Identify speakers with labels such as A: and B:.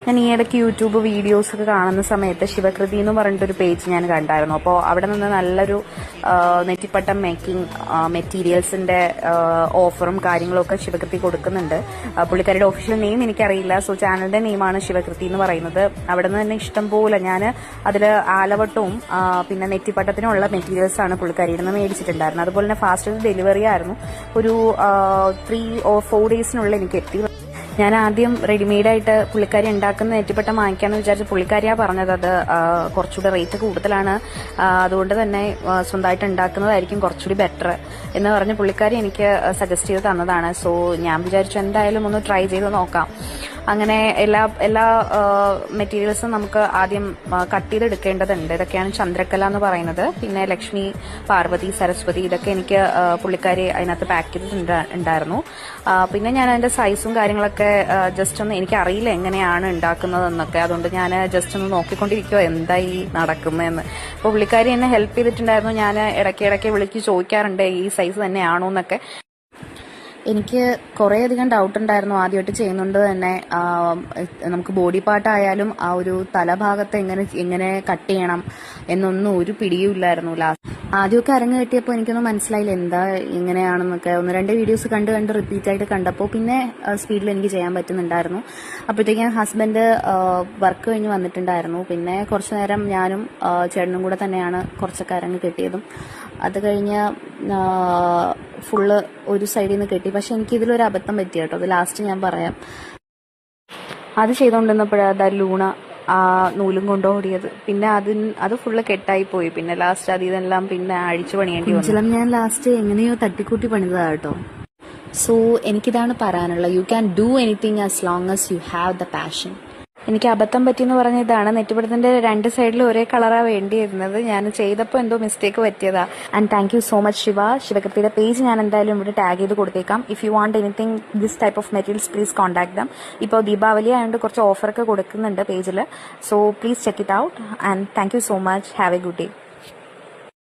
A: ഞാൻ ഈ ഇടയ്ക്ക് യൂട്യൂബ് വീഡിയോസ് ഒക്കെ കാണുന്ന സമയത്ത് ശിവകൃതി എന്ന് പറഞ്ഞിട്ടൊരു പേജ് ഞാൻ കണ്ടായിരുന്നു. അപ്പോൾ അവിടെ നിന്ന് നല്ലൊരു നെറ്റിപ്പട്ടം മേക്കിംഗ് മെറ്റീരിയൽസിന്റെ ഓഫറും കാര്യങ്ങളും ഒക്കെ ശിവകൃതി കൊടുക്കുന്നുണ്ട്. പുള്ളിക്കാരുടെ ഒഫീഷ്യൽ നെയിം എനിക്കറിയില്ല. സോ ചാനലിന്റെ നെയിമാണ് ശിവകൃതി എന്ന് പറയുന്നത്. അവിടെ നിന്ന് തന്നെ ഇഷ്ടം പോലെ ഞാൻ അതിൽ ആലവട്ടവും പിന്നെ നെറ്റിപ്പട്ടത്തിനുള്ള മെറ്റീരിയൽസ് ആണ് പുള്ളിക്കാരിയിൽ നിന്ന് മേടിച്ചിട്ടുണ്ടായിരുന്നത്. അതുപോലെ തന്നെ ഫാസ്റ്റ് ഡെലിവറി ആയിരുന്നു. ഒരു 3 or 4 ഡേയ്സിനുള്ളിൽ എനിക്ക് എത്തി. ഞാൻ ആദ്യം റെഡിമെയ്ഡായിട്ട് പുള്ളിക്കാരി ഉണ്ടാക്കുന്ന നെറ്റിപ്പട്ടം വാങ്ങിക്കാമെന്ന് വിചാരിച്ച് പുള്ളിക്കാരിയാണ് പറഞ്ഞത് അത് കുറച്ചുകൂടെ റേറ്റ് കൂടുതലാണ്, അതുകൊണ്ട് തന്നെ സ്വന്തമായിട്ട് ഉണ്ടാക്കുന്നതായിരിക്കും കുറച്ചുകൂടി ബെറ്റർ എന്ന് പറഞ്ഞ് പുള്ളിക്കാരി എനിക്ക് സജസ്റ്റ് ചെയ്ത് തന്നതാണ്. സോ ഞാൻ വിചാരിച്ചു എന്തായാലും ഒന്ന് ട്രൈ ചെയ്ത് നോക്കാം. അങ്ങനെ എല്ലാ മെറ്റീരിയൽസും നമുക്ക് ആദ്യം കട്ട് ചെയ്തെടുക്കേണ്ടതുണ്ട്. ഇതൊക്കെയാണ് ചന്ദ്രക്കല എന്ന് പറയുന്നത്. പിന്നെ ലക്ഷ്മി, പാർവതി, സരസ്വതി ഇതൊക്കെ എനിക്ക് പുള്ളിക്കാരി അതിനകത്ത് പാക്ക് ചെയ്തിട്ടുണ്ടായിരുന്നു. പിന്നെ ഞാൻ അതിന്റെ സൈസും കാര്യങ്ങളൊക്കെ ജസ്റ്റ് ഒന്ന് എനിക്കറിയില്ല എങ്ങനെയാണ് ഉണ്ടാക്കുന്നതെന്നൊക്കെ, അതുകൊണ്ട് ഞാൻ ജസ്റ്റ് ഒന്ന് നോക്കിക്കൊണ്ടിരിക്കുമോ എന്തായി നടക്കുന്നതെന്ന്. അപ്പോൾ പുള്ളിക്കാരി എന്നെ ഹെൽപ്പ് ചെയ്തിട്ടുണ്ടായിരുന്നു. ഞാൻ ഇടയ്ക്ക് വിളിച്ച് ചോദിക്കാറുണ്ട് ഈ സൈസ് തന്നെയാണോ എന്നൊക്കെ. എനിക്ക് കുറേയധികം ഡൗട്ട് ഉണ്ടായിരുന്നു ആദ്യമായിട്ട് ചെയ്യുന്നുണ്ട് തന്നെ. നമുക്ക് ബോഡി പാർട്ടായാലും ആ ഒരു തലഭാഗത്ത് എങ്ങനെ കട്ട് ചെയ്യണം എന്നൊന്നും ഒരു പിടിയുമില്ലായിരുന്നു. ആദ്യമൊക്കെ അരങ്ങ് കെട്ടിയപ്പോൾ എനിക്കൊന്നും മനസ്സിലായില്ല എന്താ ഇങ്ങനെയാണെന്നൊക്കെ. 1-2 വീഡിയോസ് കണ്ട് റിപ്പീറ്റ് ആയിട്ട് കണ്ടപ്പോൾ പിന്നെ സ്പീഡിൽ എനിക്ക് ചെയ്യാൻ പറ്റുന്നുണ്ടായിരുന്നു. അപ്പോഴത്തേക്കും ഹസ്ബൻഡ് വർക്ക് കഴിഞ്ഞ് വന്നിട്ടുണ്ടായിരുന്നു. പിന്നെ കുറച്ചു നേരം ഞാനും ചേട്ടനും കൂടെ തന്നെയാണ് കുറച്ചൊക്കെ അരങ്ങ് കെട്ടിയതും. അത് കഴിഞ്ഞ് ഫുള്ള് ഒരു സൈഡിൽ നിന്ന് കെട്ടി. പക്ഷെ എനിക്കിതിലൊരു അബദ്ധം പറ്റി കേട്ടോ, അത് ലാസ്റ്റ് ഞാൻ പറയാം. അത് ചെയ്തുകൊണ്ടിരുന്നപ്പോഴാ ലൂണ ആ നൂലും കൊണ്ടോടിയത്. പിന്നെ അത് ഫുള്ള് കെട്ടായി പോയി. പിന്നെ ലാസ്റ്റ് ഇതെല്ലാം പിന്നെ അഴിച്ചു പണിയേണ്ടി വന്നു. ഞാൻ ലാസ്റ്റ് എങ്ങനെയോ തട്ടിക്കൂട്ടി പണിതാ കേട്ടോ. സോ എനിക്കിതാണ് പറയാനുള്ളത്, you can do anything as long as you have the passion. എനിക്ക് അബദ്ധം പറ്റിയെന്ന് പറഞ്ഞ ഇതാണ്, നെറ്റിപ്പട്ടത്തിന്റെ 2 സൈഡിലും ഒരേ കളറാണ് വേണ്ടിയിരുന്നത്. ഞാൻ ചെയ്തപ്പോൾ എന്തോ മിസ്റ്റേക്ക് പറ്റിയതാ. And thank you so much ശിവകൃതിയുടെ പേജ് ഞാൻ എന്തായാലും ഇവിടെ ടാഗ് ചെയ്ത് കൊടുത്തേക്കാം. If you want anything this type of materials please contact them. ഇപ്പോൾ ദീപാവലി ആയതുകൊണ്ട് കുറച്ച് ഓഫറൊക്കെ കൊടുക്കുന്നുണ്ട് പേജിൽ. So please check it out. And thank you so much. Have a good day.